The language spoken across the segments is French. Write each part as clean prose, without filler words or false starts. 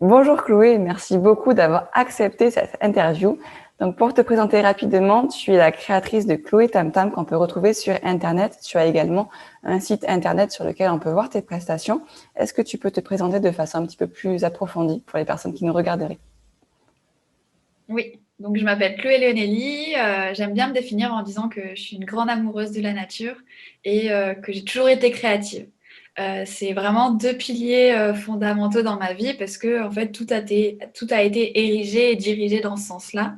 Bonjour Chloé, merci beaucoup d'avoir accepté cette interview. Donc pour te présenter rapidement, tu es la créatrice de Chloé Tam Tam qu'on peut retrouver sur Internet. Tu as également un site Internet sur lequel on peut voir tes prestations. Est-ce que tu peux te présenter de façon un petit peu plus approfondie pour les personnes qui nous regarderaient? Oui, donc je m'appelle Chloé Leonelli. J'aime bien me définir en disant que je suis une grande amoureuse de la nature et que j'ai toujours été créative. C'est vraiment deux piliers fondamentaux dans ma vie parce que en fait tout a été érigé et dirigé dans ce sens-là.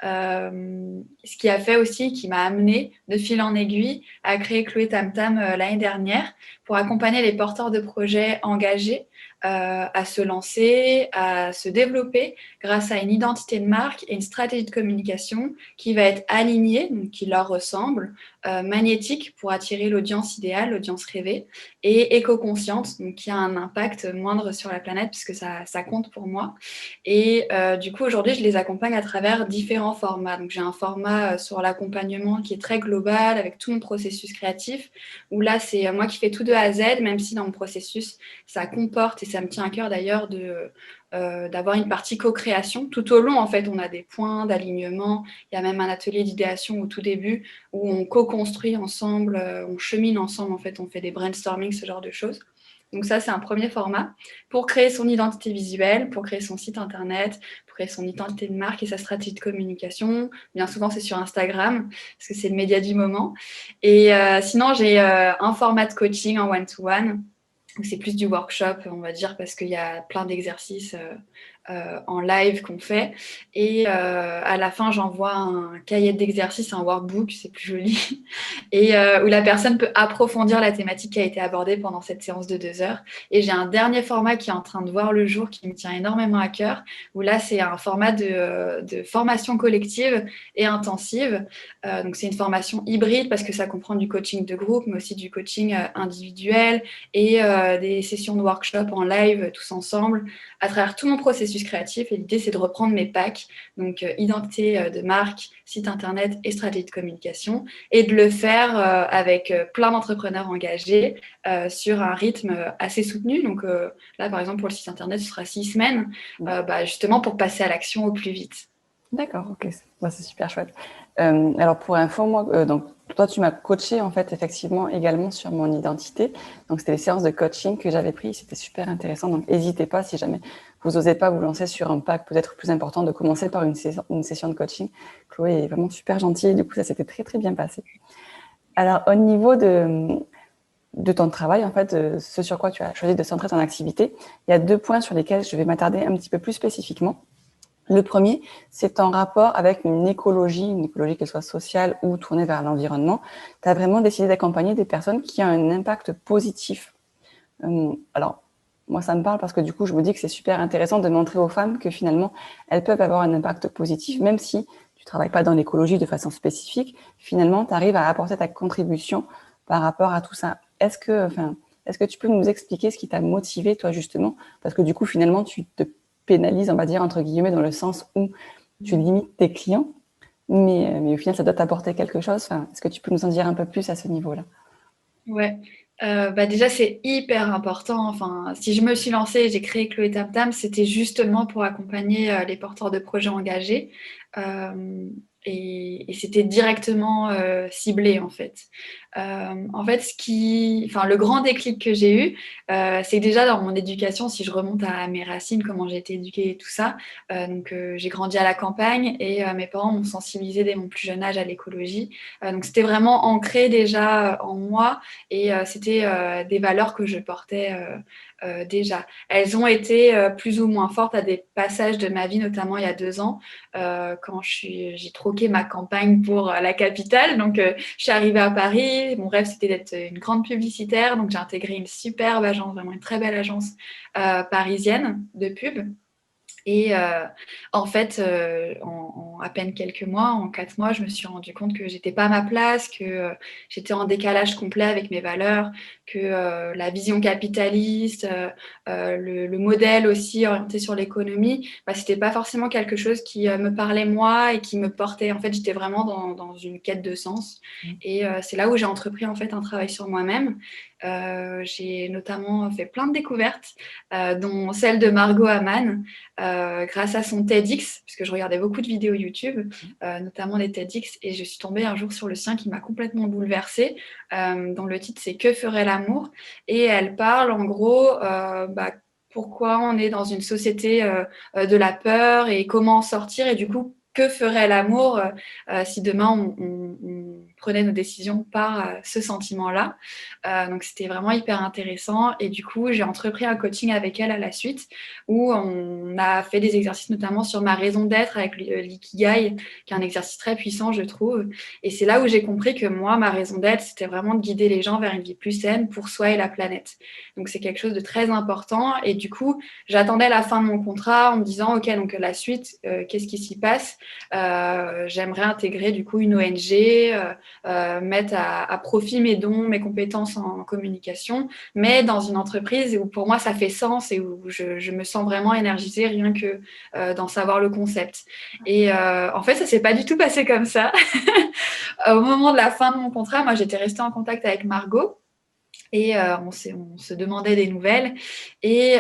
Ce qui a fait aussi, qui m'a amenée de fil en aiguille à créer Chloé Tam Tam l'année dernière pour accompagner les porteurs de projets engagés à se lancer, à se développer grâce à une identité de marque et une stratégie de communication qui va être alignée, donc qui leur ressemble, magnétique pour attirer l'audience idéale, l'audience rêvée, et éco-consciente, donc qui a un impact moindre sur la planète puisque ça compte pour moi. Et du coup, aujourd'hui, je les accompagne à travers différents formats. Donc, j'ai un format sur l'accompagnement qui est très global avec tout mon processus créatif, où là, c'est moi qui fais tout de A à Z, même si dans mon processus, ça comporte, et ça me tient à cœur d'ailleurs, d'avoir une partie co-création. Tout au long, en fait, on a des points d'alignement. Il y a même un atelier d'idéation au tout début où on co-construit ensemble, on chemine ensemble, en fait, on fait des brainstorming, ce genre de choses. Donc ça, c'est un premier format pour créer son identité visuelle, pour créer son site internet, pour créer son identité de marque et sa stratégie de communication. Bien souvent, c'est sur Instagram parce que c'est le média du moment. Et sinon, j'ai un format de coaching en one-to-one. C'est plus du workshop, on va dire, parce qu'il y a plein d'exercices en live qu'on fait. Et à la fin, j'envoie un cahier d'exercices, un workbook, c'est plus joli, et où la personne peut approfondir la thématique qui a été abordée pendant cette séance de 2 heures. Et j'ai un dernier format qui est en train de voir le jour, qui me tient énormément à cœur, où là, c'est un format de formation collective et intensive. Donc, c'est une formation hybride parce que ça comprend du coaching de groupe, mais aussi du coaching individuel et des sessions de workshop en live, tous ensemble, à travers tout mon processus créatif. Et l'idée, c'est de reprendre mes packs, donc identité de marque, site internet et stratégie de communication, et de le faire avec plein d'entrepreneurs engagés sur un rythme assez soutenu. Donc là, par exemple, pour le site internet, ce sera 6 semaines, justement pour passer à l'action au plus vite. D'accord, ok, c'est super chouette. Alors pour info, moi, donc toi, tu m'as coaché en fait effectivement également sur mon identité. Donc c'était les séances de coaching que j'avais prises, c'était super intéressant. Donc n'hésitez pas si jamais vous n'osez pas vous lancer sur un pack peut-être plus important, de commencer par une session de coaching. Chloé est vraiment super gentille, du coup ça s'était très très bien passé. Alors au niveau de ton travail, en fait, ce sur quoi tu as choisi de centrer ton activité, il y a 2 points sur lesquels je vais m'attarder un petit peu plus spécifiquement. Le premier, c'est en rapport avec une écologie qu'elle soit sociale ou tournée vers l'environnement. Tu as vraiment décidé d'accompagner des personnes qui ont un impact positif. Alors, moi, ça me parle parce que du coup, je me dis que c'est super intéressant de montrer aux femmes que finalement, elles peuvent avoir un impact positif, même si tu ne travailles pas dans l'écologie de façon spécifique. Finalement, tu arrives à apporter ta contribution par rapport à tout ça. Est-ce que tu peux nous expliquer ce qui t'a motivé, toi, justement? Parce que du coup, finalement, tu te pénalises, on va dire, entre guillemets, dans le sens où tu limites tes clients, mais au final, ça doit t'apporter quelque chose. Est-ce que tu peux nous en dire un peu plus à ce niveau-là? Ouais. Déjà, c'est hyper important. Enfin, si je me suis lancée et j'ai créé Chloé Tam Tam, c'était justement pour accompagner les porteurs de projets engagés. Euh, et c'était directement ciblé, en fait. Le grand déclic que j'ai eu, c'est que déjà dans mon éducation, si je remonte à mes racines, comment j'ai été éduquée et tout ça, j'ai grandi à la campagne et mes parents m'ont sensibilisée dès mon plus jeune âge à l'écologie. Donc c'était vraiment ancré déjà en moi et c'était des valeurs que je portais déjà. Elles ont été plus ou moins fortes à des passages de ma vie, notamment il y a 2 ans, quand j'ai troqué ma campagne pour la capitale. Donc, je suis arrivée à Paris. Mon rêve, c'était d'être une grande publicitaire. Donc, j'ai intégré une superbe agence, vraiment une très belle agence parisienne de pub. Et en fait, en en à peine quelques mois, en 4 mois, je me suis rendu compte que j'étais pas à ma place, que j'étais en décalage complet avec mes valeurs, que la vision capitaliste, le modèle aussi orienté sur l'économie, c'était pas forcément quelque chose qui me parlait moi et qui me portait. En fait, j'étais vraiment dans une quête de sens. Et c'est là où j'ai entrepris en fait un travail sur moi-même. J'ai notamment fait plein de découvertes, dont celle de Margot Hamann, grâce à son TEDx, puisque je regardais beaucoup de vidéos YouTube, notamment des TEDx, et je suis tombée un jour sur le sien qui m'a complètement bouleversée, dont le titre c'est Que ferait l'amour, et elle parle en gros pourquoi on est dans une société de la peur et comment en sortir, et du coup que ferait l'amour si demain on prenait nos décisions par ce sentiment-là. Donc c'était vraiment hyper intéressant, et du coup j'ai entrepris un coaching avec elle à la suite où on a fait des exercices notamment sur ma raison d'être avec l'ikigai, qui est un exercice très puissant je trouve, et c'est là où j'ai compris que moi ma raison d'être c'était vraiment de guider les gens vers une vie plus saine pour soi et la planète. Donc c'est quelque chose de très important, et du coup j'attendais la fin de mon contrat en me disant ok, donc la suite, qu'est-ce qui s'y passe. J'aimerais intégrer du coup une ONG, mettre à profit mes dons, mes compétences en communication, mais dans une entreprise où pour moi ça fait sens et où je me sens vraiment énergisée rien que d'en savoir le concept. Et en fait, ça s'est pas du tout passé comme ça. Au moment de la fin de mon contrat, moi j'étais restée en contact avec Margot. Et on se demandait des nouvelles. Et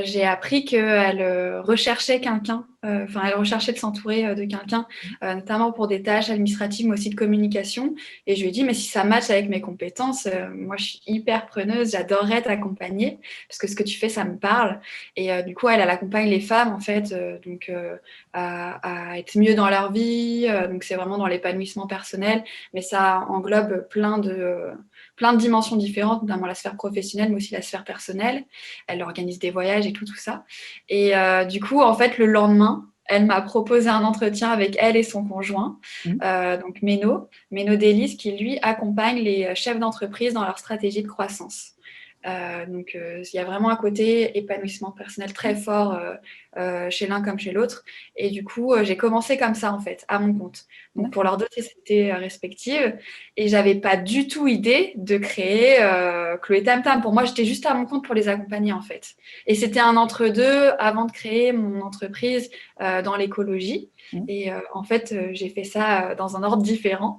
j'ai appris qu'elle recherchait quelqu'un, elle recherchait de s'entourer de quelqu'un, notamment pour des tâches administratives, mais aussi de communication. Et je lui ai dit, mais si ça matche avec mes compétences, moi je suis hyper preneuse, j'adorerais t'accompagner, parce que ce que tu fais, ça me parle. Et du coup, elle accompagne les femmes, en fait, à être mieux dans leur vie. Donc c'est vraiment dans l'épanouissement personnel, mais ça englobe plein de dimensions différentes, notamment la sphère professionnelle, mais aussi la sphère personnelle. Elle organise des voyages et tout ça. Et du coup, en fait, le lendemain, elle m'a proposé un entretien avec elle et son conjoint, donc Meno Delis, qui lui accompagne les chefs d'entreprise dans leur stratégie de croissance. Il y a vraiment un côté épanouissement personnel très fort chez l'un comme chez l'autre. Et du coup, j'ai commencé comme ça, en fait, à mon compte. Donc, pour leurs deux sociétés respectives. Et j'avais pas du tout idée de créer Chloé Tam Tam. Pour moi, j'étais juste à mon compte pour les accompagner, en fait. Et c'était un entre-deux avant de créer mon entreprise dans l'écologie. Et en fait, j'ai fait ça dans un ordre différent.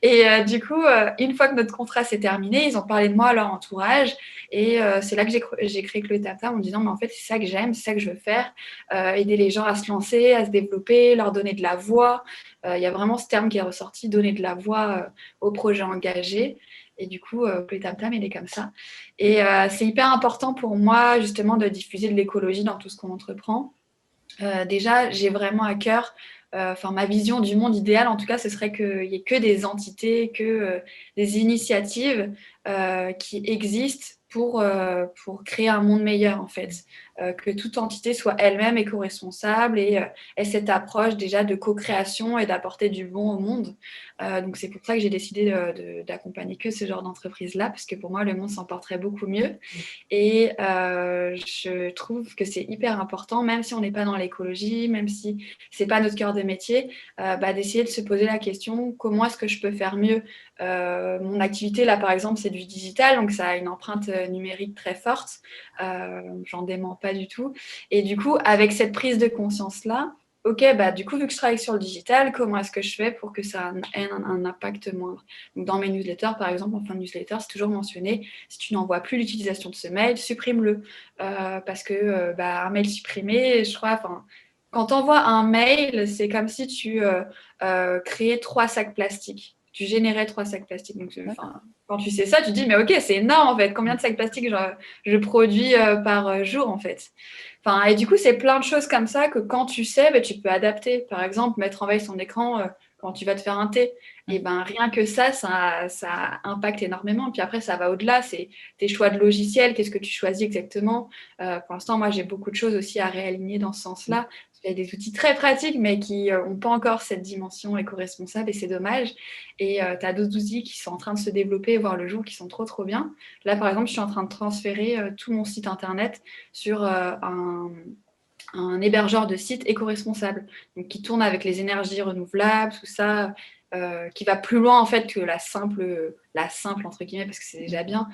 Et du coup, une fois que notre contrat s'est terminé, ils ont parlé de moi à leur entourage. Et c'est là que j'ai créé Chloé Tam Tam en me disant, mais en fait, c'est ça que j'aime, c'est ça que je veux faire. Aider les gens à se lancer, à se développer, leur donner de la voix. Il y a vraiment ce terme qui est ressorti, donner de la voix aux projets engagés. Et du coup, Chloé Tam Tam, il est comme ça. Et c'est hyper important pour moi, justement, de diffuser de l'écologie dans tout ce qu'on entreprend. Déjà, j'ai vraiment à cœur, ma vision du monde idéal, en tout cas, ce serait qu'il n'y ait que des entités, que des initiatives qui existent pour créer un monde meilleur, en fait. Que toute entité soit elle-même éco-responsable et ait cette approche déjà de co-création et d'apporter du bon au monde. Donc, c'est pour ça que j'ai décidé d'accompagner que ce genre d'entreprise-là, parce que pour moi, le monde s'en porterait beaucoup mieux. Et je trouve que c'est hyper important, même si on n'est pas dans l'écologie, même si c'est pas notre cœur de métier, d'essayer de se poser la question, comment est-ce que je peux faire mieux. Mon activité, là, par exemple, c'est du digital, donc ça a une empreinte numérique très forte. J'en dément pas du tout. Et du coup, avec cette prise de conscience-là, ok, du coup, vu que je travaille sur le digital, comment est-ce que je fais pour que ça ait un impact moindre? Donc, dans mes newsletters, par exemple, en fin de newsletter, c'est toujours mentionné, si tu n'en vois plus l'utilisation de ce mail, supprime-le. Parce que un mail supprimé, je crois, quand tu envoies un mail, c'est comme si tu créais 3 sacs plastiques. Tu générais 3 sacs plastiques. Donc, quand tu sais ça, tu te dis, mais ok, c'est énorme en fait. Combien de sacs plastiques je produis par jour en fait. Et du coup, c'est plein de choses comme ça que quand tu sais, tu peux adapter. Par exemple, mettre en veille son écran quand tu vas te faire un thé. Et rien que ça impacte énormément. Puis après, ça va au-delà. C'est tes choix de logiciel. Qu'est-ce que tu choisis exactement? Pour l'instant, moi, j'ai beaucoup de choses aussi à réaligner dans ce sens-là. Il y a des outils très pratiques, mais qui n'ont pas encore cette dimension éco-responsable, et c'est dommage. Et tu as d'autres outils qui sont en train de se développer et voir le jour, qui sont trop, trop bien. Là, par exemple, je suis en train de transférer tout mon site internet sur un hébergeur de sites éco-responsable, donc qui tourne avec les énergies renouvelables, tout ça, qui va plus loin en fait que la simple entre guillemets, parce que c'est déjà bien,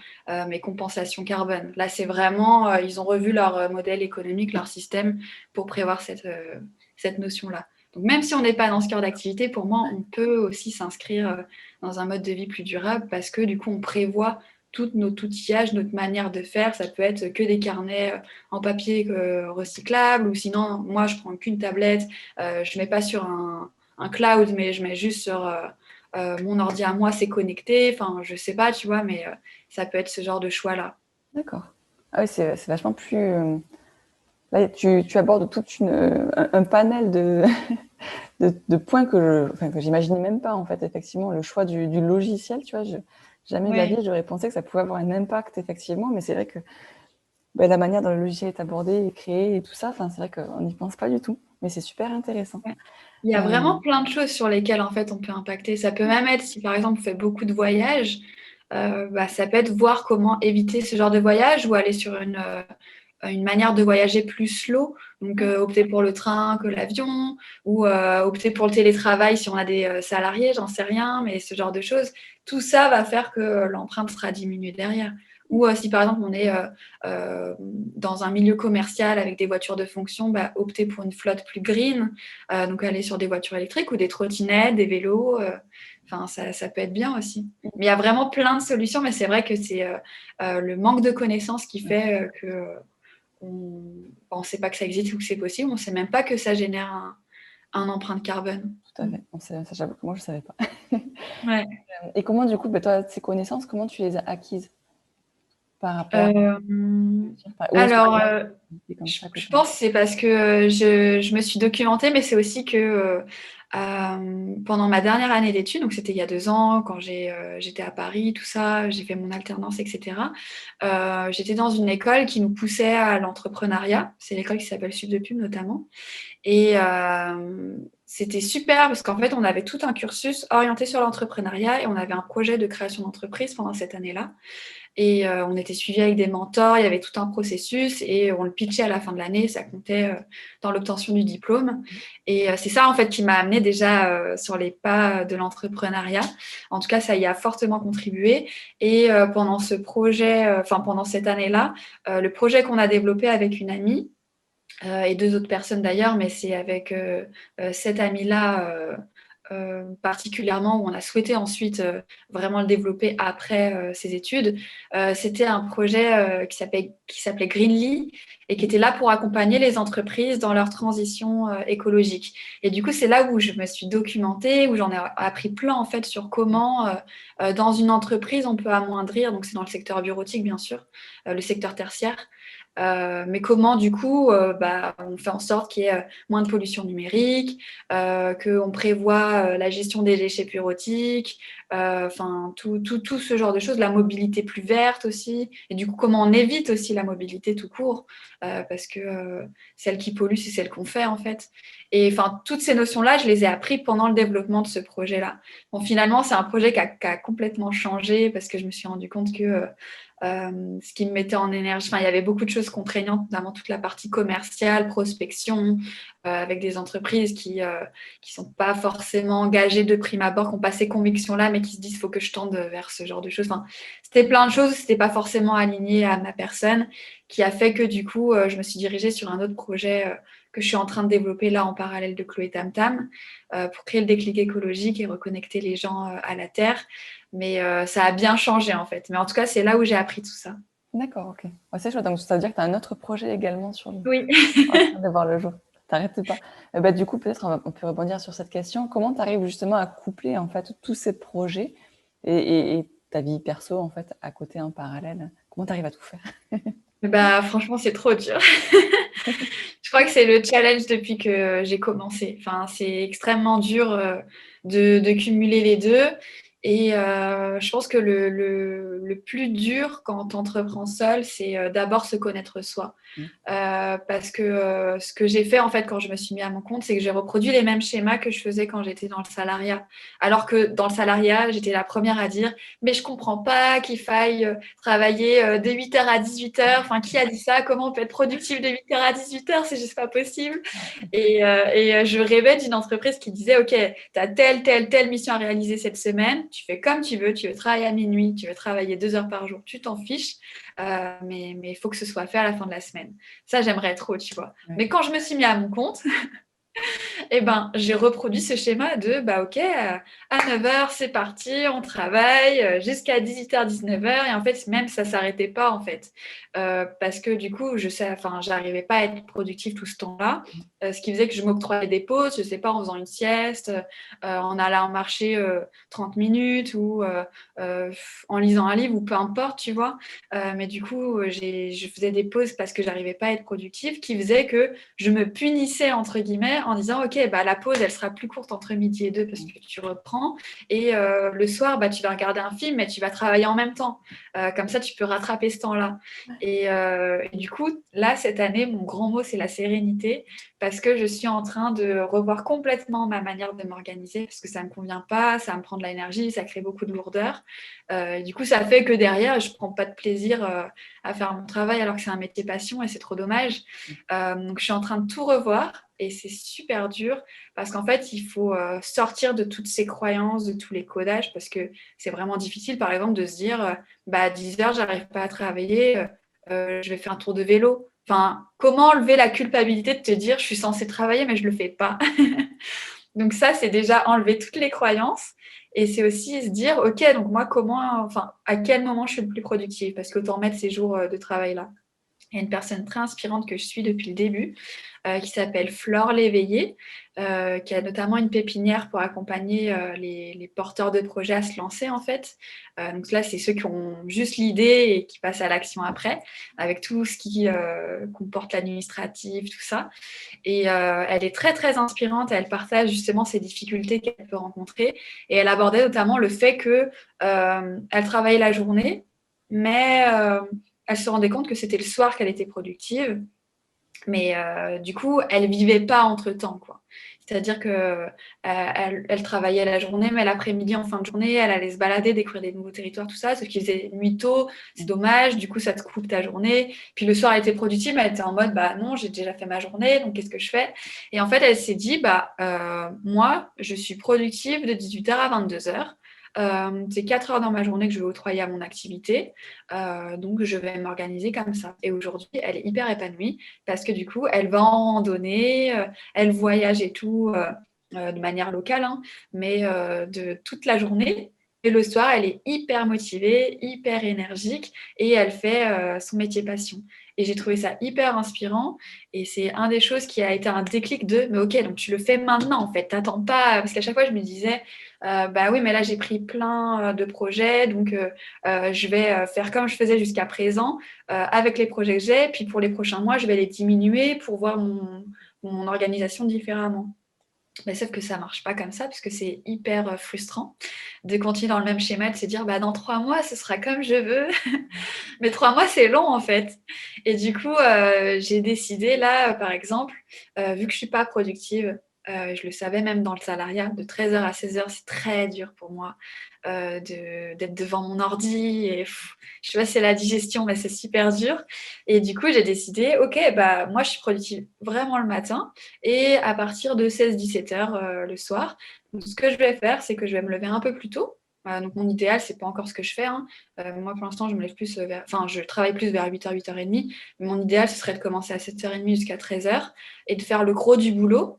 mais compensation carbone. Là, c'est vraiment, ils ont revu leur modèle économique, leur système pour prévoir cette notion-là. Donc même si on n'est pas dans ce cœur d'activité, pour moi, on peut aussi s'inscrire dans un mode de vie plus durable parce que du coup, on prévoit tout notre outillage, notre manière de faire. Ça peut être que des carnets en papier recyclable, ou sinon, moi, je prends qu'une tablette. Je ne mets pas sur un cloud, mais je mets juste sur mon ordi à moi, c'est connecté. Enfin, je ne sais pas, tu vois, mais ça peut être ce genre de choix-là. D'accord. Ah oui, c'est vachement plus... Là, tu abordes un panel de points que j'imaginais même pas, en fait, effectivement. Le choix du logiciel, tu vois, jamais de la vie, j'aurais pensé que ça pouvait avoir un impact, effectivement, mais c'est vrai que la manière dont le logiciel est abordé et créé et tout ça, c'est vrai qu'on n'y pense pas du tout, mais c'est super intéressant. Ouais. Il y a vraiment plein de choses sur lesquelles en fait on peut impacter. Ça peut même être si par exemple on fait beaucoup de voyages, ça peut être voir comment éviter ce genre de voyage ou aller sur une manière de voyager plus slow, donc opter pour le train que l'avion, ou opter pour le télétravail si on a des salariés, j'en sais rien, mais ce genre de choses, tout ça va faire que l'empreinte sera diminuée derrière. Ou si par exemple on est dans un milieu commercial avec des voitures de fonction, opter pour une flotte plus green, donc aller sur des voitures électriques ou des trottinettes, des vélos, ça peut être bien aussi. Mais il y a vraiment plein de solutions, mais c'est vrai que c'est le manque de connaissances qui fait que on ne sait pas que ça existe ou que c'est possible, on ne sait même pas que ça génère un empreinte carbone. Tout à fait. Ça, j'avoue que moi, je ne savais pas. Ouais. Et comment, du coup, toi, ces connaissances, comment tu les as acquises par rapport Alors, je pense que c'est parce que je me suis documentée, mais c'est aussi que pendant ma dernière année d'études, donc c'était il y a 2 ans, quand j'étais à Paris, tout ça, j'ai fait mon alternance, etc. J'étais dans une école qui nous poussait à l'entrepreneuriat. C'est l'école qui s'appelle Sud de Pub notamment. Et c'était super parce qu'en fait, on avait tout un cursus orienté sur l'entrepreneuriat et on avait un projet de création d'entreprise pendant cette année-là. Et on était suivi avec des mentors, il y avait tout un processus et on le pitchait à la fin de l'année, ça comptait dans l'obtention du diplôme. Et c'est ça en fait qui m'a amené déjà sur les pas de l'entrepreneuriat. En tout cas, ça y a fortement contribué. Et pendant ce projet, pendant cette année-là, le projet qu'on a développé avec une amie, et 2 autres personnes d'ailleurs, mais c'est avec cette amie-là particulièrement où on a souhaité ensuite vraiment le développer après ses études. C'était un projet qui s'appelait Greenly et qui était là pour accompagner les entreprises dans leur transition écologique. Et du coup, c'est là où je me suis documentée, où j'en ai appris plein en fait sur comment dans une entreprise on peut amoindrir, donc c'est dans le secteur bureautique bien sûr, le secteur tertiaire, mais comment du coup on fait en sorte qu'il y ait moins de pollution numérique, qu'on prévoit la gestion des déchets bureautiques, tout ce genre de choses, la mobilité plus verte aussi, et du coup comment on évite aussi la mobilité tout court, parce que celle qui pollue c'est celle qu'on fait en fait. Et toutes ces notions-là, je les ai apprises pendant le développement de ce projet-là. Bon, finalement, c'est un projet qui a complètement changé parce que je me suis rendu compte que ce qui me mettait en énergie, il y avait beaucoup de choses contraignantes, notamment toute la partie commerciale, prospection, avec des entreprises qui sont pas forcément engagées de prime abord, qui n'ont pas ces convictions-là, mais qui se disent il faut que je tende vers ce genre de choses. C'était plein de choses, c'était pas forcément aligné à ma personne, qui a fait que du coup, je me suis dirigée sur un autre projet que je suis en train de développer là en parallèle de Chloé Tam Tam, pour créer le déclic écologique et reconnecter les gens à la Terre. Mais ça a bien changé en fait. Mais en tout cas, c'est là où j'ai appris tout ça. D'accord, ok. Ouais, c'est chouette. Donc, ça veut dire que tu as un autre projet également sur le... Oui. en train de voir le jour. T'arrêtes pas. Du coup, peut-être on peut rebondir sur cette question. Comment tu arrives justement à coupler en fait tous ces projets et ta vie perso en fait à côté en parallèle? Comment tu arrives à tout faire? Franchement, c'est trop dur. Je crois que c'est le challenge depuis que j'ai commencé. C'est extrêmement dur de cumuler les deux. Et je pense que le plus dur quand on entreprend seul, c'est d'abord se connaître soi. Parce que ce que j'ai fait en fait quand je me suis mis à mon compte, c'est que j'ai reproduit les mêmes schémas que je faisais quand j'étais dans le salariat. Alors que dans le salariat, j'étais la première à dire mais je comprends pas qu'il faille travailler de 8h à 18h. Enfin, qui a dit ça? Comment on peut être productif de 8h à 18h? C'est juste pas possible. Et je rêvais d'une entreprise qui disait ok, tu as telle mission à réaliser cette semaine, tu fais comme tu veux travailler à minuit, tu veux travailler 2 heures par jour, tu t'en fiches, mais il faut que ce soit fait à la fin de la semaine. Ça, j'aimerais trop, tu vois. Ouais. Mais quand je me suis mis à mon compte, eh ben, j'ai reproduit ce schéma de, bah ok, à 9h, c'est parti, on travaille jusqu'à 18h, 19h. Et en fait, même ça ne s'arrêtait pas, en fait. Parce que du coup, j'arrivais pas à être productive tout ce temps-là. Ce qui faisait que je m'octroyais des pauses, je sais pas, en faisant une sieste, en allant marcher 30 minutes ou en lisant un livre ou peu importe, tu vois. Mais du coup, je faisais des pauses parce que j'arrivais pas à être productive, qui faisait que je me punissais, entre guillemets, en disant, OK, bah, la pause, elle sera plus courte entre midi et 2 parce que tu reprends. Et le soir, bah, tu vas regarder un film, mais tu vas travailler en même temps. Comme ça, tu peux rattraper ce temps-là. Et du coup, là, cette année, mon grand mot, c'est la sérénité, parce que je suis en train de revoir complètement ma manière de m'organiser, parce que ça ne me convient pas, ça me prend de l'énergie, ça crée beaucoup de lourdeur. Du coup, ça fait que derrière, je ne prends pas de plaisir à faire mon travail alors que c'est un métier passion et c'est trop dommage. Donc, je suis en train de tout revoir et c'est super dur parce qu'en fait, il faut sortir de toutes ces croyances, de tous les codages parce que c'est vraiment difficile, par exemple, de se dire bah, à 10 heures, j'arrive pas à travailler, je vais faire un tour de vélo. Enfin, comment enlever la culpabilité de te dire je suis censée travailler mais je le fais pas. Donc ça, c'est déjà enlever toutes les croyances. Et c'est aussi se dire, OK, donc moi, à quel moment je suis le plus productive? Parce qu'autant mettre ces jours de travail-là. Il y a une personne très inspirante que je suis depuis le début, qui s'appelle Flore Léveillé, qui a notamment une pépinière pour accompagner les porteurs de projets à se lancer en fait. Donc là, c'est ceux qui ont juste l'idée et qui passent à l'action après, avec tout ce qui comporte l'administratif, tout ça. Et elle est très, très inspirante. Elle partage justement ces difficultés qu'elle peut rencontrer. Et elle abordait notamment le fait que elle travaillait la journée, mais elle se rendait compte que c'était le soir qu'elle était productive. Mais du coup, elle vivait pas entre-temps, quoi. C'est-à-dire que elle travaillait la journée, mais l'après-midi, en fin de journée, elle allait se balader, découvrir des nouveaux territoires, tout ça. Sauf qu'il faisait nuit tôt, c'est dommage. Du coup, ça te coupe ta journée. Puis le soir, elle était productive, mais elle était en mode, bah non, j'ai déjà fait ma journée, donc qu'est-ce que je fais? Et en fait, elle s'est dit, bah moi, je suis productive de 18h à 22h. C'est 4 heures dans ma journée que je vais octroyer à mon activité. Donc, je vais m'organiser comme ça. Et aujourd'hui, elle est hyper épanouie parce que du coup, elle va en randonnée, elle voyage et tout de manière locale, hein, mais de toute la journée. Et le soir, elle est hyper motivée, hyper énergique et elle fait son métier passion. Et j'ai trouvé ça hyper inspirant. Et c'est un des choses qui a été un déclic de, mais ok, donc tu le fais maintenant en fait. T'attends pas, parce qu'à chaque fois, je me disais, bah oui, mais là, j'ai pris plein de projets, donc je vais faire comme je faisais jusqu'à présent avec les projets que j'ai. Puis pour les prochains mois, je vais les diminuer pour voir mon organisation différemment. Mais sauf que ça ne marche pas comme ça, parce que c'est hyper frustrant de continuer dans le même schéma, de se dire bah, dans 3 mois, ce sera comme je veux. Mais 3 mois, c'est long en fait. Et du coup, j'ai décidé là, par exemple, vu que je ne suis pas productive, je le savais même dans le salariat, de 13h à 16h, c'est très dur pour moi d'être devant mon ordi. Et, je sais pas si c'est la digestion, mais c'est super dur. Et du coup, j'ai décidé, ok, bah, moi, je suis productive vraiment le matin et à partir de 16-17h le soir. Donc, ce que je vais faire, c'est que je vais me lever un peu plus tôt. Donc, mon idéal, c'est pas encore ce que je fais, hein. Moi, pour l'instant, je me lève plus je travaille plus vers 8h, 8h30. Mais mon idéal, ce serait de commencer à 7h30 jusqu'à 13h et de faire le gros du boulot.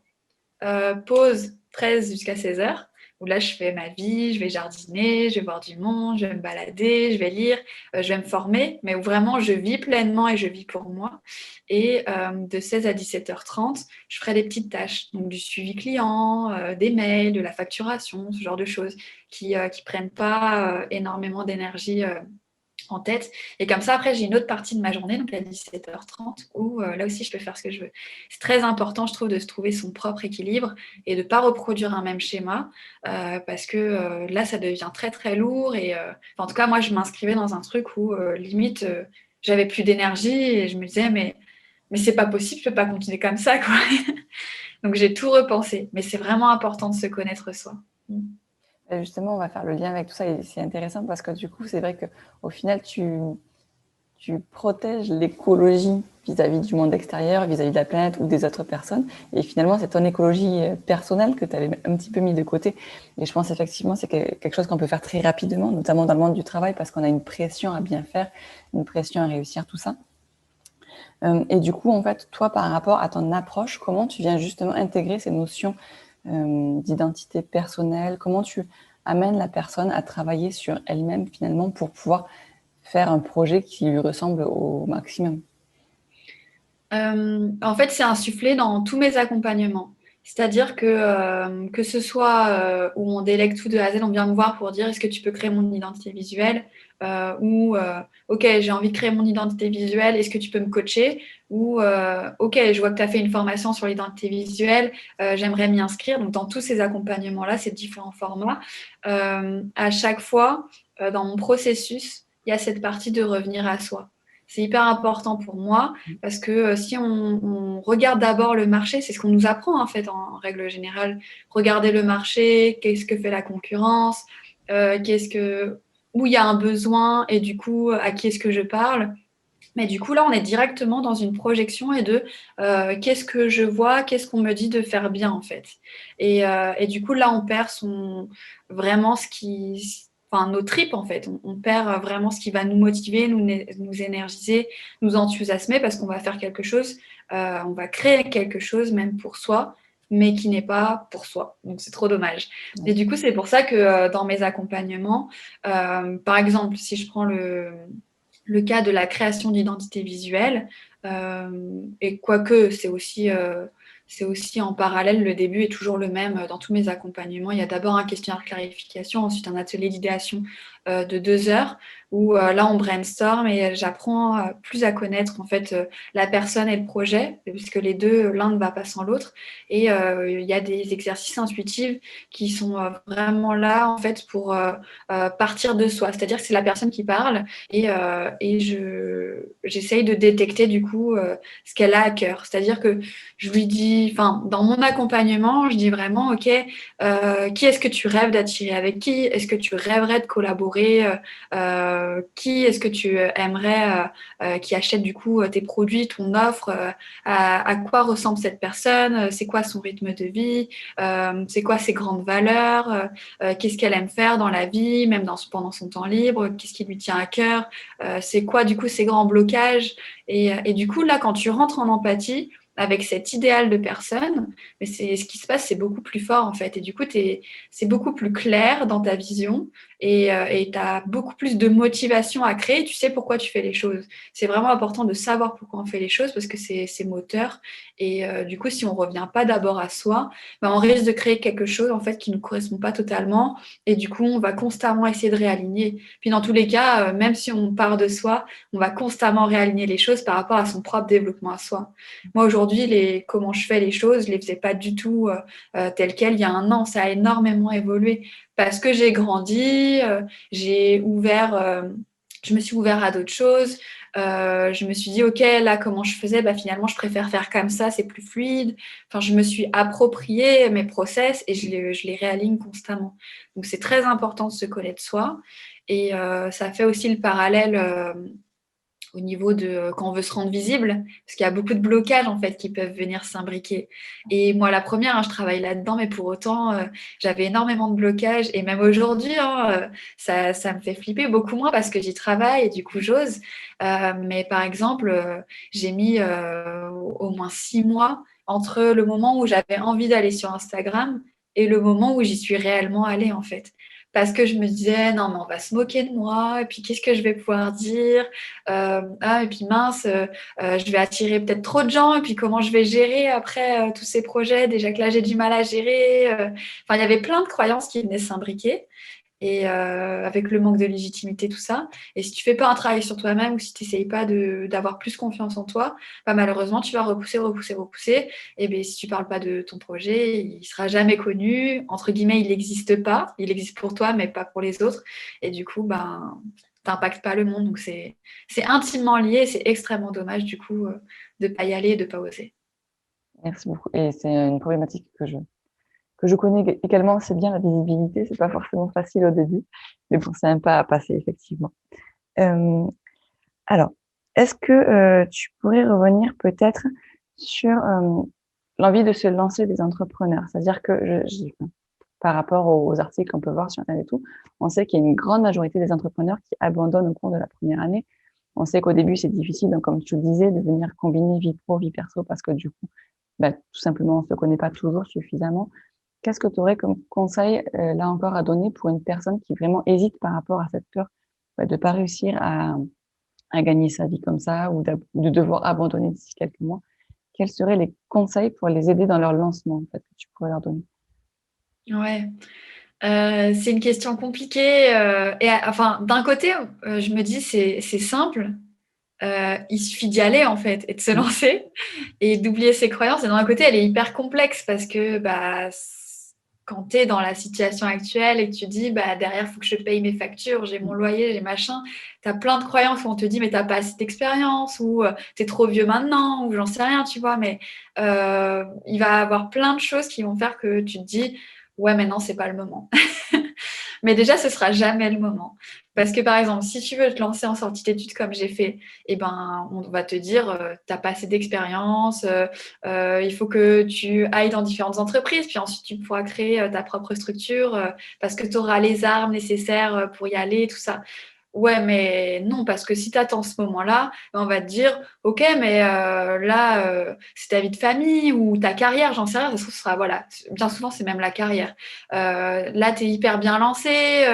Pause 13 jusqu'à 16h, où là, je fais ma vie, je vais jardiner, je vais voir du monde, je vais me balader, je vais lire, je vais me former, mais où vraiment, je vis pleinement et je vis pour moi. Et de 16 à 17h30, je ferai des petites tâches, donc du suivi client, des mails, de la facturation, ce genre de choses qui prennent pas énormément d'énergie en tête. Et comme ça, après, j'ai une autre partie de ma journée, donc à 17h30, où là aussi, je peux faire ce que je veux. C'est très important, je trouve, de se trouver son propre équilibre et de ne pas reproduire un même schéma, parce que là, ça devient très, très lourd. Et en tout cas, moi, je m'inscrivais dans un truc où, limite, j'avais plus d'énergie et je me disais, mais c'est pas possible, je peux pas continuer comme ça, quoi. Donc, j'ai tout repensé. Mais c'est vraiment important de se connaître soi. Et justement, on va faire le lien avec tout ça et c'est intéressant parce que du coup, c'est vrai qu'au final, tu protèges l'écologie vis-à-vis du monde extérieur, vis-à-vis de la planète ou des autres personnes. Et finalement, c'est ton écologie personnelle que tu avais un petit peu mis de côté. Et je pense effectivement c'est quelque chose qu'on peut faire très rapidement, notamment dans le monde du travail, parce qu'on a une pression à bien faire, une pression à réussir tout ça. Et du coup, en fait, toi, par rapport à ton approche, comment tu viens justement intégrer ces notions d'identité personnelle? Comment tu amènes la personne à travailler sur elle-même finalement pour pouvoir faire un projet qui lui ressemble au maximum? En fait, c'est insufflé dans tous mes accompagnements. C'est-à-dire que ce soit où on délègue tout de A à Z, on vient me voir pour dire est-ce que tu peux créer mon identité visuelle ou ok, j'ai envie de créer mon identité visuelle, est-ce que tu peux me coacher ou ok, je vois que tu as fait une formation sur l'identité visuelle, j'aimerais m'y inscrire. Donc, dans tous ces accompagnements-là, ces différents formats, à chaque fois, dans mon processus, il y a cette partie de revenir à soi. C'est hyper important pour moi parce que si on regarde d'abord le marché, c'est ce qu'on nous apprend en fait en règle générale. Regarder le marché, qu'est-ce que fait la concurrence, où il y a un besoin et du coup à qui est-ce que je parle. Mais du coup là, on est directement dans une projection et de qu'est-ce que je vois, qu'est-ce qu'on me dit de faire bien en fait. Et du coup là, on perd vraiment nos tripes en fait. On perd vraiment ce qui va nous motiver, nous énergiser, nous enthousiasmer parce qu'on va faire quelque chose, on va créer quelque chose même pour soi, mais qui n'est pas pour soi. Donc c'est trop dommage. Et du coup, c'est pour ça que dans mes accompagnements, par exemple, si je prends le cas de la création d'identité visuelle, et quoique c'est aussi en parallèle, le début est toujours le même dans tous mes accompagnements. Il y a d'abord un questionnaire de clarification, ensuite un atelier d'idéation de 2 heures où là on brainstorm et j'apprends plus à connaître en fait la personne et le projet, puisque les deux, l'un ne va pas sans l'autre. Et il y a des exercices intuitifs qui sont vraiment là en fait pour partir de soi. C'est-à-dire que c'est la personne qui parle et j'essaye de détecter du coup ce qu'elle a à cœur. C'est-à-dire que je lui dis, enfin, dans mon accompagnement, je dis vraiment, ok, qui est-ce que tu rêves d'attirer, avec qui est-ce que tu rêverais de collaborer, qui est-ce que tu aimerais qui achète du coup tes produits, ton offre, à quoi ressemble cette personne, c'est quoi son rythme de vie, c'est quoi ses grandes valeurs, qu'est-ce qu'elle aime faire dans la vie, même pendant son temps libre, qu'est-ce qui lui tient à cœur, c'est quoi du coup ses grands blocages. Et du coup, là, quand tu rentres en empathie avec cet idéal de personne, mais ce qui se passe, c'est beaucoup plus fort en fait. Et du coup, c'est beaucoup plus clair dans ta vision et tu as beaucoup plus de motivation à créer. Tu sais pourquoi tu fais les choses. C'est vraiment important de savoir pourquoi on fait les choses parce que c'est moteur. Et du coup, si on ne revient pas d'abord à soi, ben, on risque de créer quelque chose en fait qui ne nous correspond pas totalement. Et du coup, on va constamment essayer de réaligner. Puis dans tous les cas, même si on part de soi, on va constamment réaligner les choses par rapport à son propre développement à soi. Moi, aujourd'hui, comment je fais les choses, je ne les faisais pas du tout telles quelles il y a un an. Ça a énormément évolué parce que j'ai grandi, je me suis ouvert à d'autres choses. Je me suis dit, OK, là, comment je faisais? Bah, finalement, je préfère faire comme ça, c'est plus fluide. Enfin, je me suis approprié mes process et je les réaligne constamment. Donc, c'est très important de se connaître soi. Et ça fait aussi le parallèle au niveau de quand on veut se rendre visible, parce qu'il y a beaucoup de blocages en fait qui peuvent venir s'imbriquer. Et moi, la première, hein, je travaille là-dedans, mais pour autant, j'avais énormément de blocages. Et même aujourd'hui, hein, ça me fait flipper beaucoup moins parce que j'y travaille et du coup, j'ose. Mais par exemple, j'ai mis au moins 6 mois entre le moment où j'avais envie d'aller sur Instagram et le moment où j'y suis réellement allée en fait. Parce que je me disais, non, mais on va se moquer de moi, et puis qu'est-ce que je vais pouvoir dire? Et puis mince, je vais attirer peut-être trop de gens, et puis comment je vais gérer après tous ces projets? Déjà que là, j'ai du mal à gérer. Enfin, il y avait plein de croyances qui venaient s'imbriquer. et avec le manque de légitimité, tout ça. Et si tu fais pas un travail sur toi-même ou si tu n'essayes pas d'avoir plus confiance en toi, bah, malheureusement, tu vas repousser. Et bien, si tu parles pas de ton projet, il sera jamais connu. Entre guillemets, il n'existe pas. Il existe pour toi, mais pas pour les autres. Et du coup, ben, t'impactes pas le monde. Donc, c'est intimement lié et c'est extrêmement dommage, du coup, de pas y aller et de pas oser. Merci beaucoup. Et c'est une problématique que je connais également. C'est bien la visibilité. C'est pas forcément facile au début, mais bon, c'est un pas à passer, effectivement. Euh, alors, est-ce que tu pourrais revenir peut-être sur l'envie de se lancer des entrepreneurs? C'est-à-dire que par rapport aux articles qu'on peut voir sur Internet et tout, on sait qu'il y a une grande majorité des entrepreneurs qui abandonnent au cours de la première année. On sait qu'au début, c'est difficile, donc, comme tu le disais, de venir combiner vie pro, vie perso, parce que du coup, bah, tout simplement, on ne se connaît pas toujours suffisamment. Qu'est-ce que tu aurais comme conseil, là encore, à donner pour une personne qui vraiment hésite par rapport à cette peur de ne pas réussir à gagner sa vie comme ça ou de devoir abandonner d'ici quelques mois? Quels seraient les conseils pour les aider dans leur lancement, en fait, que tu pourrais leur donner? Ouais. C'est une question compliquée. Enfin, d'un côté, je me dis c'est simple. Il suffit d'y aller en fait et de se Mmh. lancer et d'oublier ses croyances. Et d'un côté, elle est hyper complexe parce que bah, quand tu es dans la situation actuelle et que tu dis bah, derrière, il faut que je paye mes factures, j'ai mon loyer, j'ai machin, tu as plein de croyances où on te dit mais t'as pas assez d'expérience ou tu es trop vieux maintenant ou j'en sais rien, tu vois. Mais il va y avoir plein de choses qui vont faire que tu te dis ouais, maintenant, c'est pas le moment. Mais déjà, ce sera jamais le moment. Parce que par exemple, si tu veux te lancer en sortie d'études comme j'ai fait, eh ben, on va te dire, tu n'as pas assez d'expérience, il faut que tu ailles dans différentes entreprises, puis ensuite tu pourras créer ta propre structure parce que tu auras les armes nécessaires pour y aller, tout ça. Ouais, mais non, parce que si tu attends ce moment-là, on va te dire, ok, mais là, c'est ta vie de famille ou ta carrière, j'en sais rien, ça se trouve, ce sera, voilà, bien souvent, c'est même la carrière. Là, tu es hyper bien lancé,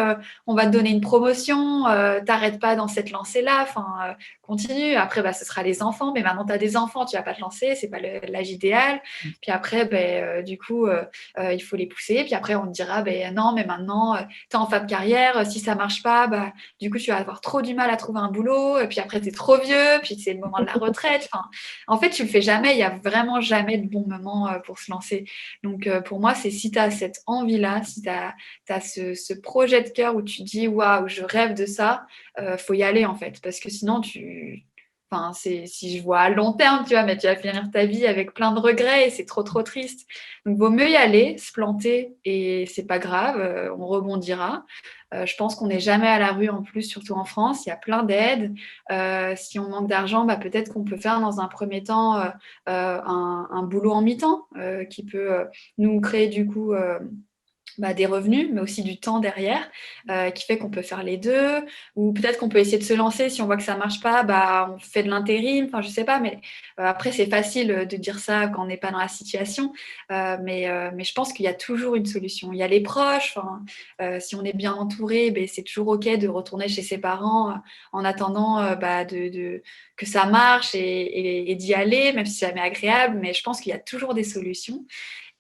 on va te donner une promotion, t'arrêtes pas dans cette lancée-là, enfin, continue. Après, bah, ce sera les enfants, mais maintenant, tu as des enfants, tu vas pas te lancer, c'est pas l'âge idéal. Puis après, ben, du coup, il faut les pousser. Puis après, on te dira, ben, non, mais maintenant, tu es en fin de carrière, si ça marche pas, bah, du coup, tu vas avoir trop du mal à trouver un boulot, et puis après, tu es trop vieux, puis c'est le moment de la retraite. Enfin, en fait, tu le fais jamais, il y a vraiment jamais de bon moment pour se lancer. Donc, pour moi, c'est si tu as cette envie-là, si tu as, ce projet de cœur où tu dis, waouh, je rêve de ça, faut y aller en fait, parce que sinon, Enfin, si je vois à long terme, tu vois, mais tu vas finir ta vie avec plein de regrets et c'est trop, trop triste. Donc, vaut mieux y aller, se planter et c'est pas grave, on rebondira. Je pense qu'on n'est jamais à la rue en plus, surtout en France. Il y a plein d'aides. Si on manque d'argent, bah, peut-être qu'on peut faire dans un premier temps un boulot en mi-temps qui peut nous créer du coup bah, des revenus, mais aussi du temps derrière, qui fait qu'on peut faire les deux. Ou peut-être qu'on peut essayer de se lancer. Si on voit que ça ne marche pas, bah, on fait de l'intérim. Enfin, je ne sais pas, mais après, c'est facile de dire ça quand on n'est pas dans la situation. Mais je pense qu'il y a toujours une solution. Il y a les proches. Enfin, si on est bien entouré, ben, c'est toujours OK de retourner chez ses parents en attendant bah, que ça marche et d'y aller, même si c'est jamais agréable. Mais je pense qu'il y a toujours des solutions.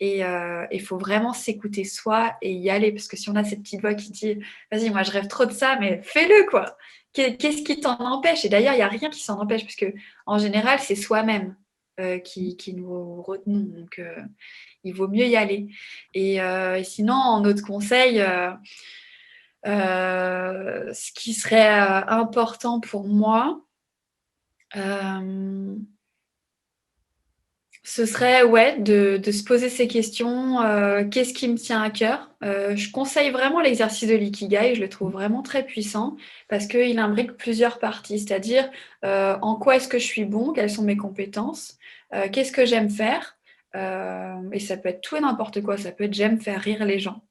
Et il faut vraiment s'écouter soi et y aller. Parce que si on a cette petite voix qui dit, vas-y, moi je rêve trop de ça, mais fais-le quoi. Qu'est-ce qui t'en empêche? Et d'ailleurs, il n'y a rien qui s'en empêche, parce que en général, c'est soi-même qui nous retenons. Donc, il vaut mieux y aller. Et sinon, en autre conseil, ce qui serait important pour moi, euh, ce serait ouais, de se poser ces questions. Qu'est-ce qui me tient à cœur? Je conseille vraiment l'exercice de l'ikigai. Je le trouve vraiment très puissant parce qu'il imbrique plusieurs parties, c'est-à-dire en quoi est-ce que je suis bon, quelles sont mes compétences, qu'est-ce que j'aime faire. Et ça peut être tout et n'importe quoi. Ça peut être j'aime faire rire les gens.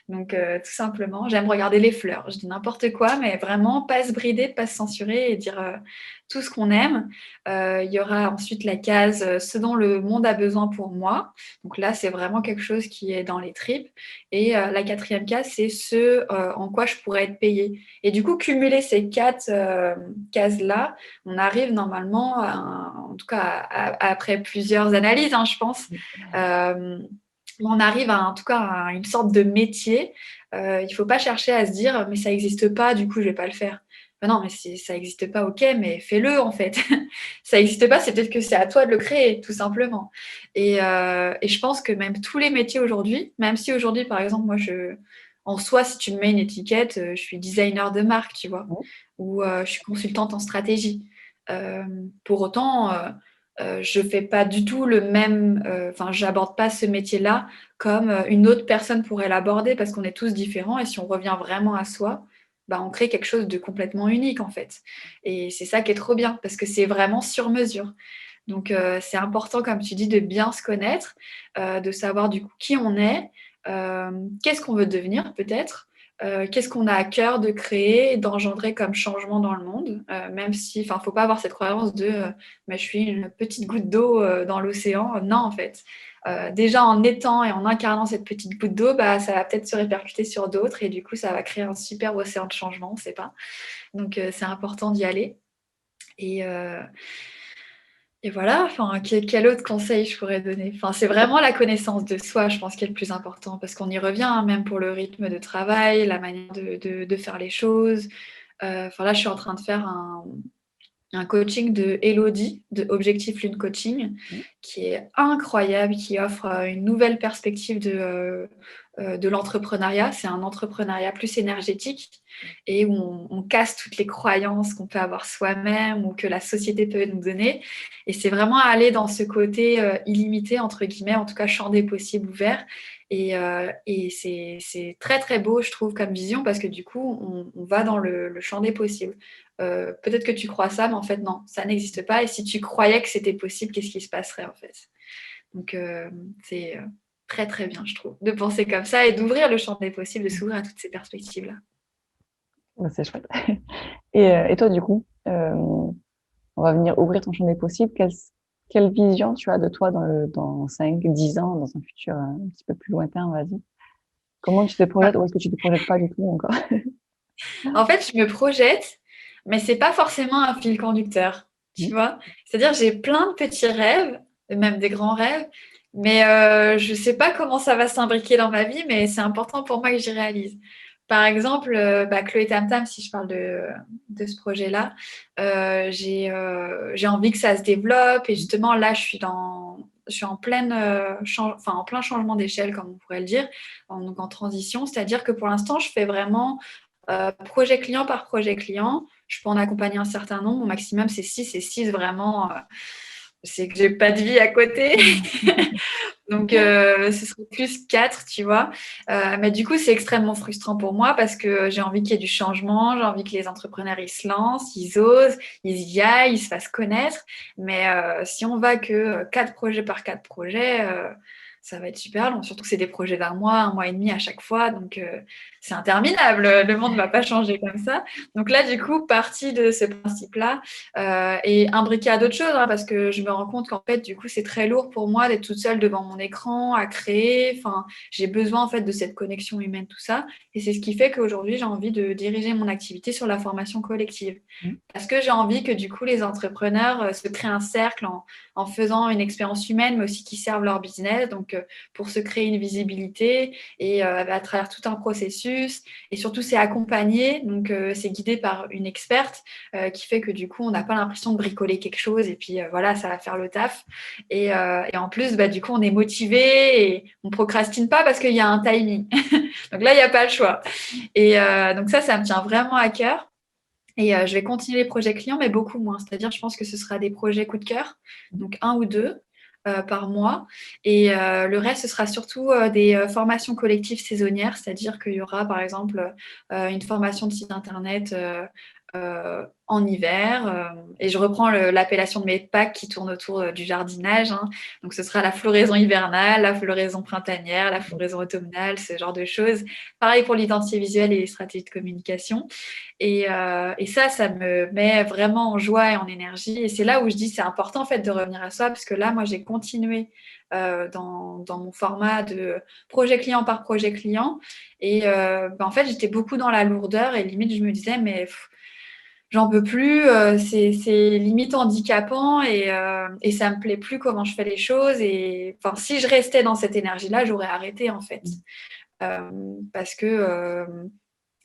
Donc, tout simplement, j'aime regarder les fleurs. Je dis n'importe quoi, mais vraiment pas se brider, pas se censurer et dire tout ce qu'on aime. Il y aura ensuite la case ce dont le monde a besoin pour moi. Donc là, c'est vraiment quelque chose qui est dans les tripes. Et la quatrième case, c'est ce en quoi je pourrais être payée. Et du coup, cumuler ces quatre cases-là, on arrive normalement, en tout cas après plusieurs analyses, hein, je pense. euh, on arrive en tout cas à une sorte de métier, il ne faut pas chercher à se dire mais ça n'existe pas, du coup je ne vais pas le faire. Ben non, mais si ça n'existe pas, ok, mais fais-le en fait. Ça n'existe pas, c'est peut-être que c'est à toi de le créer, tout simplement. Et je pense que même tous les métiers aujourd'hui, même si aujourd'hui, par exemple, en soi, si tu me mets une étiquette, je suis designer de marque, tu vois, ou je suis consultante en stratégie. Pour autant, je fais pas du tout le même, enfin, j'aborde pas ce métier-là comme une autre personne pourrait l'aborder parce qu'on est tous différents et si on revient vraiment à soi, bah, on crée quelque chose de complètement unique en fait. Et c'est ça qui est trop bien parce que c'est vraiment sur mesure. Donc c'est important, comme tu dis, de bien se connaître, de savoir du coup qui on est, qu'est-ce qu'on veut devenir peut-être, qu'est-ce qu'on a à cœur de créer, d'engendrer comme changement dans le monde, même si, enfin, faut pas avoir cette croyance de mais je suis une petite goutte d'eau dans l'océan. Non, en fait. Déjà en étant et en incarnant cette petite goutte d'eau, bah, ça va peut-être se répercuter sur d'autres et du coup ça va créer un super océan de changement, on ne sait pas. Donc c'est important d'y aller. Et, euh, et voilà, enfin, quel autre conseil je pourrais donner? Enfin, c'est vraiment la connaissance de soi, je pense, qui est le plus important, parce qu'on y revient, hein, même pour le rythme de travail, la manière de faire les choses. Enfin, là, je suis en train de faire un coaching de Elodie, de Objectif Lune Coaching, qui est incroyable, qui offre une nouvelle perspective de l'entrepreneuriat. C'est un entrepreneuriat plus énergétique et où on casse toutes les croyances qu'on peut avoir soi-même ou que la société peut nous donner. Et c'est vraiment aller dans ce côté illimité, entre guillemets, en tout cas champ des possibles ouvert. Et c'est très très beau, je trouve, comme vision, parce que du coup, on va dans le champ des possibles. Peut-être que tu crois ça, mais en fait, non, ça n'existe pas. Et si tu croyais que c'était possible, qu'est-ce qui se passerait en fait? Donc, c'est très très bien, je trouve, de penser comme ça et d'ouvrir le champ des possibles, de s'ouvrir à toutes ces perspectives-là. Ouais, c'est chouette. Et toi, du coup, on va venir ouvrir ton champ des possibles. Quelle vision tu as de toi dans 5, 10 ans, dans un futur un petit peu plus lointain, on va dire? Comment tu te projettes ou est-ce que tu te projettes pas du tout encore? En fait, je me projette, mais c'est pas forcément un fil conducteur, tu vois. C'est-à-dire, j'ai plein de petits rêves, même des grands rêves, mais je sais pas comment ça va s'imbriquer dans ma vie, mais c'est important pour moi que j'y réalise. Par exemple, Chloé Tam Tam, si je parle de ce projet-là, j'ai envie que ça se développe et justement là, je suis en pleine, en plein changement d'échelle, comme on pourrait le dire, donc en transition, c'est-à-dire que pour l'instant, je fais vraiment projet client par projet client. Je peux en accompagner un certain nombre. Mon maximum, c'est 6 et 6 vraiment. C'est que j'ai pas de vie à côté. Donc, ce serait plus 4, tu vois. Mais du coup, c'est extrêmement frustrant pour moi parce que j'ai envie qu'il y ait du changement, j'ai envie que les entrepreneurs, ils se lancent, ils osent, ils y aillent, ils se fassent connaître. Mais si on va que 4 projets par 4 projets, ça va être super long. Surtout que c'est des projets d'un mois et demi à chaque fois. Donc, c'est interminable. Le monde ne va pas changer comme ça. Donc là, du coup, partie de ce principe-là et imbriqué à d'autres choses, hein, parce que je me rends compte qu'en fait, du coup, c'est très lourd pour moi d'être toute seule devant mon écran à créer. Enfin, j'ai besoin en fait de cette connexion humaine, tout ça. Et c'est ce qui fait qu'aujourd'hui, j'ai envie de diriger mon activité sur la formation collective. Parce que j'ai envie que du coup, les entrepreneurs se créent un cercle en faisant une expérience humaine, mais aussi qui servent leur business. Donc, pour se créer une visibilité et à travers tout un processus. Et surtout, c'est accompagné. Donc, c'est guidé par une experte qui fait que du coup, on n'a pas l'impression de bricoler quelque chose et puis voilà, ça va faire le taf. Et en plus, du coup, on est motivé et on procrastine pas parce qu'il y a un timing. Donc là, il n'y a pas le choix. Et donc ça me tient vraiment à cœur. Et je vais continuer les projets clients, mais beaucoup moins. C'est-à-dire, je pense que ce sera des projets coup de cœur, donc un ou deux par mois. Et le reste, ce sera surtout des formations collectives saisonnières, c'est-à-dire qu'il y aura, par exemple, une formation de site internet en hiver. Et je reprends l'appellation de mes packs qui tournent autour du jardinage, hein. Donc, ce sera la floraison hivernale, la floraison printanière, la floraison automnale, ce genre de choses. Pareil pour l'identité visuelle et les stratégies de communication. Et ça me met vraiment en joie et en énergie. Et c'est là où je dis c'est important en fait de revenir à soi, parce que là, moi, j'ai continué dans mon format de projet client par projet client. Et en fait, j'étais beaucoup dans la lourdeur et limite, je me disais, mais j'en peux plus, c'est limite handicapant et ça me plaît plus comment je fais les choses. Et enfin, si je restais dans cette énergie-là, j'aurais arrêté en fait. Parce que,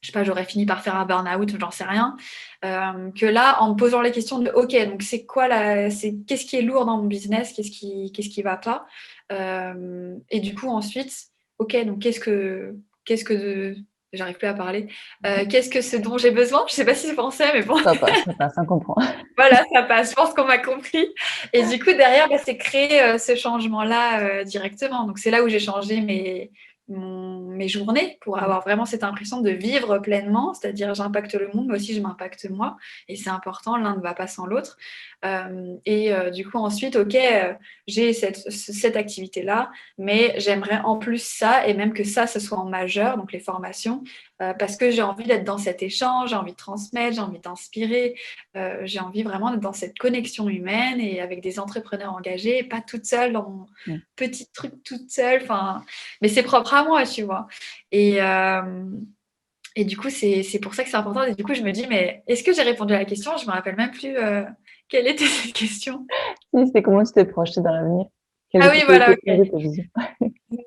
je sais pas, j'aurais fini par faire un burn-out, j'en sais rien. Que là, en me posant les questions de, ok, donc c'est quoi qu'est-ce qui est lourd dans mon business, qu'est-ce qui va pas. Et du coup, ensuite, ok, donc j'arrive plus à parler. Qu'est-ce que ce dont j'ai besoin? Je sais pas si c'est français, mais bon. Ça passe, on comprend. Voilà, ça passe. Je pense qu'on m'a compris. Et du coup, derrière, c'est créer ce changement-là directement. Donc, c'est là où j'ai changé mes journées pour avoir vraiment cette impression de vivre pleinement. C'est-à-dire, j'impacte le monde, mais aussi je m'impacte moi. Et c'est important, l'un ne va pas sans l'autre. Du coup, ensuite, ok, j'ai cette activité-là, mais j'aimerais en plus ça, et même que ça, ce soit en majeur, donc les formations, parce que j'ai envie d'être dans cet échange, j'ai envie de transmettre, j'ai envie d'inspirer. J'ai envie vraiment d'être dans cette connexion humaine et avec des entrepreneurs engagés, pas toute seule dans mon petit truc toute seule. Mais c'est propre à moi, tu vois. Et du coup, c'est pour ça que c'est important. Et du coup, je me dis, mais est-ce que j'ai répondu à la question? Je me rappelle même plus quelle était cette question. Si, c'était comment tu t'es projeté dans l'avenir? Quelles Ah étaient oui, voilà, ok. tes visions?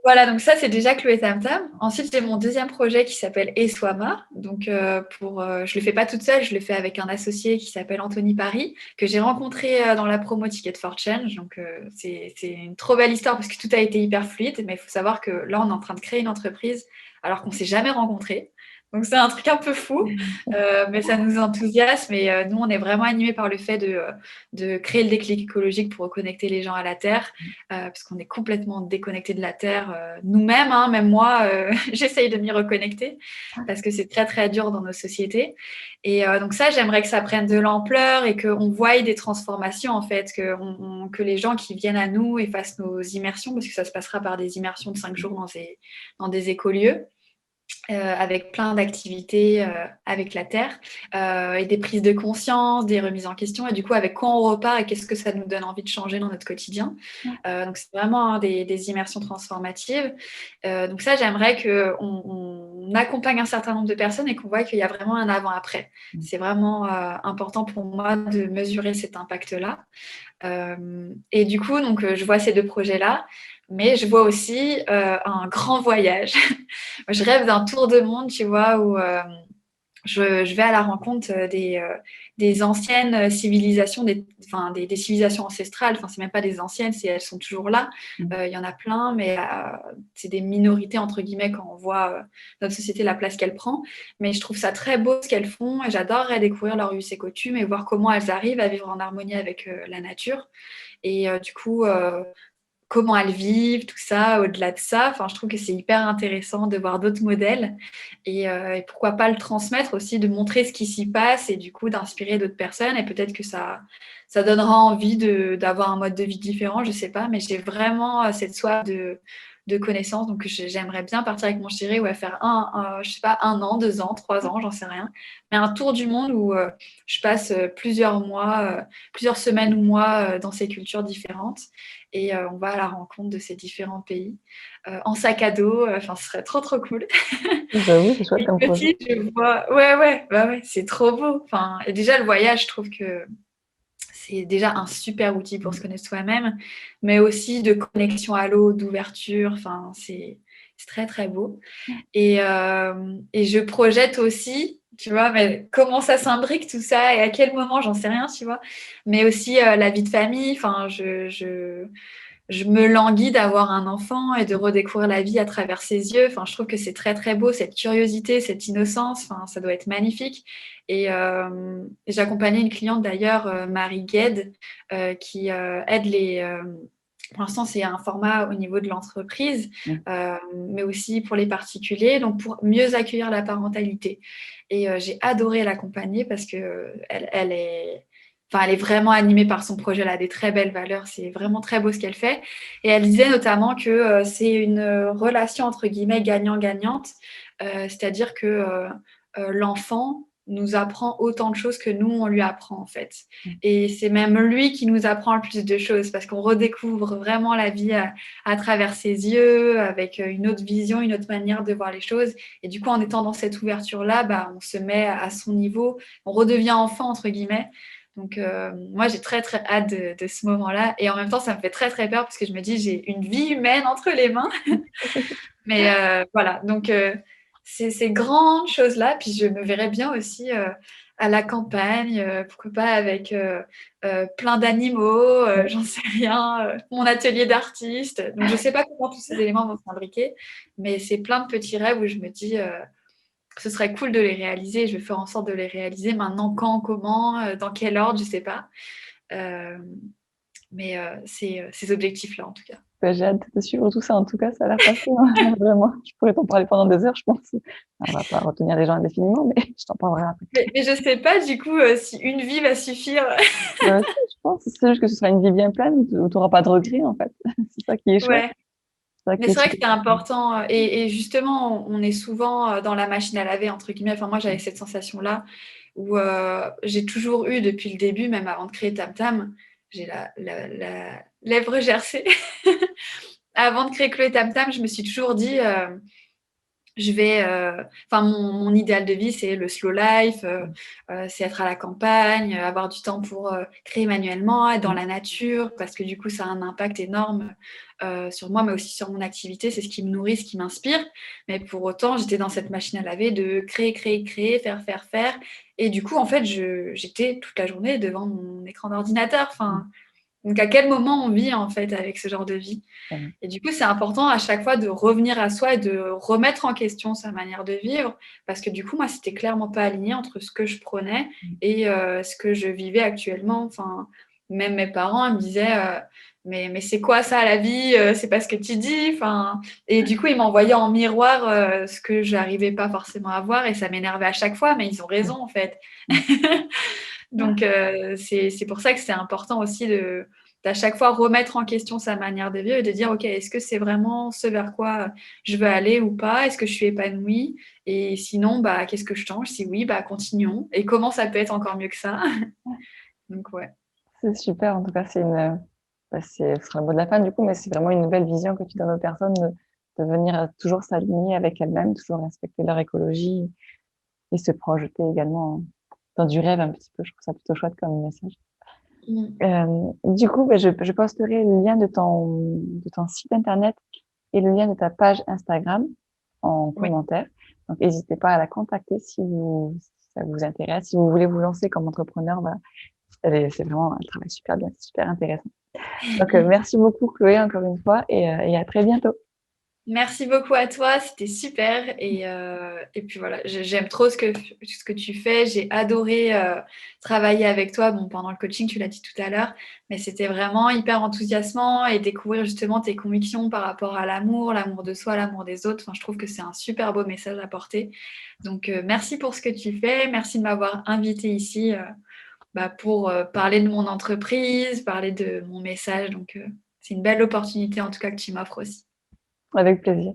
Voilà, donc ça, c'est déjà Chloé Tam Tam. Ensuite, j'ai mon deuxième projet qui s'appelle Eswama. Donc, je le fais pas toute seule, je le fais avec un associé qui s'appelle Anthony Paris, que j'ai rencontré dans la promo Ticket for Change. Donc, c'est une trop belle histoire parce que tout a été hyper fluide. Mais il faut savoir que là, on est en train de créer une entreprise alors qu'on s'est jamais rencontrés. Donc, c'est un truc un peu fou, mais ça nous enthousiasme. Et nous, on est vraiment animés par le fait de créer le déclic écologique pour reconnecter les gens à la Terre. Parce qu'on est complètement déconnecté de la Terre nous-mêmes, hein, même moi, j'essaye de m'y reconnecter parce que c'est très très dur dans nos sociétés. Et donc ça, j'aimerais que ça prenne de l'ampleur et qu'on voie des transformations en fait, que les gens qui viennent à nous et fassent nos immersions, parce que ça se passera par des immersions de 5 jours dans des écolieux. Avec plein d'activités avec la Terre et des prises de conscience, des remises en question et du coup avec quoi on repart et qu'est-ce que ça nous donne envie de changer dans notre quotidien. Donc c'est vraiment des immersions transformatives. Donc ça, j'aimerais qu'on accompagne un certain nombre de personnes et qu'on voit qu'il y a vraiment un avant-après. C'est vraiment important pour moi de mesurer cet impact-là. Et du coup, donc, je vois ces deux projets-là, mais je vois aussi un grand voyage. Je rêve d'un tour de monde, tu vois, où je vais à la rencontre des anciennes civilisations, des civilisations ancestrales. Enfin, c'est même pas des anciennes, elles sont toujours là. Il y en a plein, mais c'est des minorités, entre guillemets, quand on voit notre société, la place qu'elle prend. Mais je trouve ça très beau ce qu'elles font et j'adorerais découvrir leurs us et coutumes et voir comment elles arrivent à vivre en harmonie avec la nature. Et du coup, comment elles vivent, tout ça, au-delà de ça. Enfin, je trouve que c'est hyper intéressant de voir d'autres modèles et pourquoi pas le transmettre aussi, de montrer ce qui s'y passe et du coup d'inspirer d'autres personnes et peut-être que ça donnera envie d'avoir un mode de vie différent, je sais pas, mais j'ai vraiment cette soif de connaissances. Donc, j'aimerais bien partir avec mon chéri ou faire je sais pas, 1 an, 2 ans, 3 ans, j'en sais rien. Mais un tour du monde où je passe plusieurs mois, plusieurs semaines ou mois dans ces cultures différentes et on va à la rencontre de ces différents pays en sac à dos. Enfin, ce serait trop, trop cool. J'avoue, c'est chouette Et comme projet. petit, je vois... Ouais, bah ouais, c'est trop beau. Enfin, et déjà, le voyage, je trouve que c'est déjà un super outil pour se connaître soi-même, mais aussi de connexion à l'eau, d'ouverture. Enfin, c'est très, très beau. Et je projette aussi, tu vois, mais comment ça s'imbrique tout ça et à quel moment, j'en sais rien, tu vois. Mais aussi la vie de famille. Enfin, je me languis d'avoir un enfant et de redécouvrir la vie à travers ses yeux. Enfin, je trouve que c'est très, très beau, cette curiosité, cette innocence. Enfin, ça doit être magnifique. Et j'accompagnais une cliente d'ailleurs, Marie Gued, qui aide pour l'instant, c'est un format au niveau de l'entreprise, mais aussi pour les particuliers, donc pour mieux accueillir la parentalité. Et j'ai adoré l'accompagner parce que elle est vraiment animée par son projet, elle a des très belles valeurs, c'est vraiment très beau ce qu'elle fait. Et elle disait notamment que c'est une relation entre guillemets gagnant-gagnante, c'est-à-dire que l'enfant nous apprend autant de choses que nous, on lui apprend en fait. Et c'est même lui qui nous apprend le plus de choses parce qu'on redécouvre vraiment la vie à travers ses yeux, avec une autre vision, une autre manière de voir les choses. Et du coup, en étant dans cette ouverture-là, bah, on se met à son niveau, on redevient enfant, entre guillemets. Donc, moi, j'ai très, très hâte de ce moment-là. Et en même temps, ça me fait très, très peur parce que je me dis, j'ai une vie humaine entre les mains. Mais voilà, donc ces grandes choses-là, puis je me verrais bien aussi à la campagne, pourquoi pas avec plein d'animaux, j'en sais rien, mon atelier d'artiste. Donc je sais pas comment tous ces éléments vont s'imbriquer, mais c'est plein de petits rêves où je me dis ce serait cool de les réaliser. Je vais faire en sorte de les réaliser maintenant, quand, comment, dans quel ordre, je sais pas. Euh, mais c'est ces objectifs-là en tout cas. J'ai hâte de suivre tout ça. En tout cas, ça a l'air passionnant. Vraiment, je pourrais t'en parler pendant des heures, je pense. On va pas retenir les gens indéfiniment, mais je t'en parlerai après. Mais je sais pas du coup si une vie va suffire. Je pense, c'est juste que ce sera une vie bien pleine où tu n'auras pas de regrets, en fait. C'est ça qui est chouette. Ouais, C'est ça mais qui est c'est vrai que chouette. c'est important. Et justement, on est souvent dans la machine à laver, entre guillemets. Enfin, moi, j'avais cette sensation-là où j'ai toujours eu, depuis le début, même avant de créer Tam Tam, j'ai la lèvre gercée. Avant de créer Chloé Tam Tam, je me suis toujours dit, je vais, enfin mon idéal de vie, c'est le slow life, c'est être à la campagne, avoir du temps pour créer manuellement, être dans la nature, parce que du coup, ça a un impact énorme sur moi, mais aussi sur mon activité. C'est ce qui me nourrit, ce qui m'inspire. Mais pour autant, j'étais dans cette machine à laver de créer, créer, créer, faire, faire, faire. Et du coup, en fait, j'étais toute la journée devant mon écran d'ordinateur. Enfin, donc, à quel moment on vit en fait avec ce genre de vie? Et du coup, c'est important à chaque fois de revenir à soi et de remettre en question sa manière de vivre, parce que du coup, moi, c'était clairement pas aligné entre ce que je prenais et ce que je vivais actuellement. Enfin, même mes parents ils me disaient, mais c'est quoi ça la vie? C'est pas ce que tu dis. Enfin, et du coup, ils m'envoyaient en miroir ce que j'arrivais pas forcément à voir et ça m'énervait à chaque fois, mais ils ont raison en fait. Donc, c'est pour ça que c'est important aussi d'à chaque fois remettre en question sa manière de vivre et de dire, OK, est-ce que c'est vraiment ce vers quoi je veux aller ou pas? Est-ce que je suis épanouie? Et sinon, bah, qu'est-ce que je change? Si oui, bah, continuons. Et comment ça peut être encore mieux que ça? Donc, ouais. C'est super. En tout cas, ce sera le mot de la fin, du coup, mais c'est vraiment une belle vision que tu donnes aux personnes de venir toujours s'aligner avec elles-mêmes, toujours respecter leur écologie et se projeter également dans du rêve un petit peu. Je trouve ça plutôt chouette comme message. Du coup, je posterai le lien de ton site internet et le lien de ta page Instagram en Oui. commentaire. Donc, n'hésitez pas à la contacter si ça vous intéresse. Si vous voulez vous lancer comme entrepreneur, bah, c'est vraiment, elle travaille super bien, c'est super intéressant. Donc, merci beaucoup, Chloé, encore une fois, et à très bientôt. Merci beaucoup à toi, c'était super. Et puis voilà, j'aime trop ce que tu fais. J'ai adoré travailler avec toi. Bon, pendant le coaching, tu l'as dit tout à l'heure, mais c'était vraiment hyper enthousiasmant et découvrir justement tes convictions par rapport à l'amour de soi, l'amour des autres. Enfin, je trouve que c'est un super beau message à porter. Donc, merci pour ce que tu fais. Merci de m'avoir invité ici pour parler de mon entreprise, parler de mon message. Donc, c'est une belle opportunité en tout cas que tu m'offres aussi. Avec plaisir.